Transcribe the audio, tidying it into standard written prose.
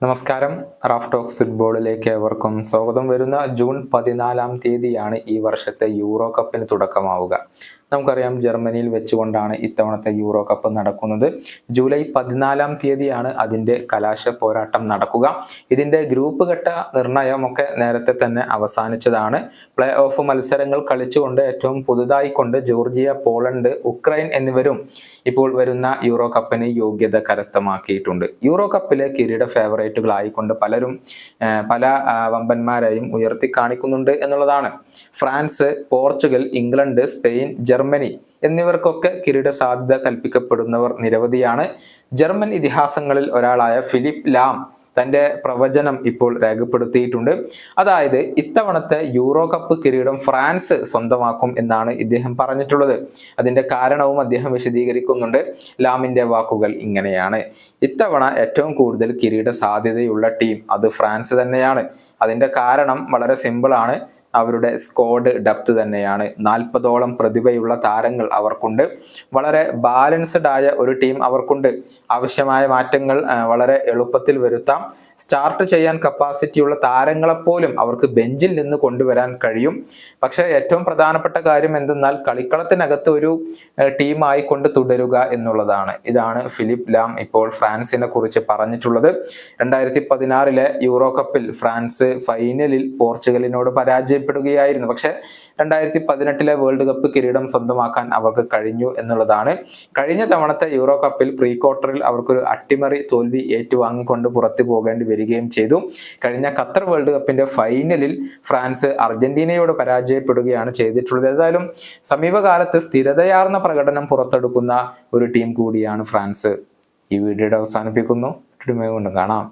നമസ്കാരം. Raf talks ഫുട്ബോളിലേക്ക് ഏവർക്കും സ്വാഗതം. വരുന്ന ജൂൺ 14-ാം തീയതിയാണ് ഈ വർഷത്തെ യൂറോ കപ്പിന് തുടക്കമാവുക. നമുക്കറിയാം, ജർമ്മനിയിൽ വെച്ചുകൊണ്ടാണ് ഇത്തവണത്തെ യൂറോ കപ്പ് നടക്കുന്നത്. ജൂലൈ 14-ാം തീയതിയാണ് അതിൻ്റെ കലാശ പോരാട്ടം നടക്കുക. ഇതിൻ്റെ ഗ്രൂപ്പ് ഘട്ട നിർണയമൊക്കെ നേരത്തെ തന്നെ അവസാനിച്ചതാണ്. പ്ലേ ഓഫ് മത്സരങ്ങൾ കളിച്ചുകൊണ്ട് ഏറ്റവും പുതുതായി കൊണ്ട് ജോർജിയ, പോളണ്ട്, ഉക്രൈൻ എന്നിവരും ഇപ്പോൾ വരുന്ന യൂറോ കപ്പിന് യോഗ്യത കരസ്ഥമാക്കിയിട്ടുണ്ട്. യൂറോ കപ്പിലെ കിരീട ഫേവറേറ്റുകളായിക്കൊണ്ട് പലരും പല വമ്പന്മാരെയും ഉയർത്തി കാണിക്കുന്നുണ്ട് എന്നുള്ളതാണ്. France, Portugal, England, Spain, Germany എന്നിവർക്കൊക്കെ കിരീട സാധ്യത കൽപ്പിക്കപ്പെടുന്നവർ നിരവധിയാണ്. ജർമ്മൻ ഇതിഹാസങ്ങളിൽ ഒരാളായ ഫിലിപ്പ് ലാം തൻ്റെ പ്രവചനം ഇപ്പോൾ രേഖപ്പെടുത്തിയിട്ടുണ്ട്. അതായത് ഇത്തവണത്തെ യൂറോ കപ്പ് കിരീടം ഫ്രാൻസ് സ്വന്തമാക്കും എന്നാണ് ഇദ്ദേഹം പറഞ്ഞിട്ടുള്ളത്. അതിൻ്റെ കാരണവും അദ്ദേഹം വിശദീകരിക്കുന്നുണ്ട്. ലാമിൻ്റെ വാക്കുകൾ ഇങ്ങനെയാണ്: ഇത്തവണ ഏറ്റവും കൂടുതൽ കിരീട സാധ്യതയുള്ള ടീം അത് ഫ്രാൻസ് തന്നെയാണ്. അതിൻ്റെ കാരണം വളരെ സിമ്പിളാണ്. അവരുടെ സ്ക്വാഡ് ഡെപ്ത് തന്നെയാണ്. 40ഓളം പ്രതിഭയുള്ള താരങ്ങൾ അവർക്കുണ്ട്. വളരെ ബാലൻസ്ഡ് ആയ ഒരു ടീം അവർക്കുണ്ട്. ആവശ്യമായ മാറ്റങ്ങൾ വളരെ എളുപ്പത്തിൽ വരുത്താം. സ്റ്റാർട്ട് ചെയ്യാൻ കപ്പാസിറ്റിയുള്ള താരങ്ങളെപ്പോലും അവർക്ക് ബെഞ്ചിൽ നിന്ന് കൊണ്ടുവരാൻ കഴിയും. പക്ഷേ ഏറ്റവും പ്രധാനപ്പെട്ട കാര്യം എന്തെന്നാൽ കളിക്കളത്തിനകത്ത് ഒരു ടീമായി കൊണ്ട് തുടരുക എന്നുള്ളതാണ്. ഇതാണ് ഫിലിപ്പ് ലാം ഇപ്പോൾ ഫ്രാൻസിനെ കുറിച്ച് പറഞ്ഞിട്ടുള്ളത്. 2016 യൂറോ കപ്പിൽ ഫ്രാൻസ് ഫൈനലിൽ പോർച്ചുഗലിനോട് പരാജയപ്പെടുകയായിരുന്നു. പക്ഷേ 2018 വേൾഡ് കപ്പ് കിരീടം സ്വന്തമാക്കാൻ അവർക്ക് കഴിഞ്ഞു എന്നുള്ളതാണ്. കഴിഞ്ഞ തവണത്തെ യൂറോ കപ്പിൽ പ്രീ ക്വാർട്ടറിൽ അവർക്കൊരു അട്ടിമറി തോൽവി ഏറ്റുവാങ്ങിക്കൊണ്ട് പുറത്തു പോകേണ്ടി വരികയും ചെയ്തു. കഴിഞ്ഞ ഖത്തർ വേൾഡ് കപ്പിന്റെ ഫൈനലിൽ ഫ്രാൻസ് അർജന്റീനയോട് പരാജയപ്പെടുകയാണ് ചെയ്തിട്ടുള്ളത്. ഏതായാലും സമീപകാലത്ത് സ്ഥിരതയാർന്ന പ്രകടനം പുറത്തെടുക്കുന്ന ഒരു ടീം കൂടിയാണ് ഫ്രാൻസ്. ഈ വീഡിയോയുടെ അവസാനിപ്പിക്കുന്നു. കാണാം.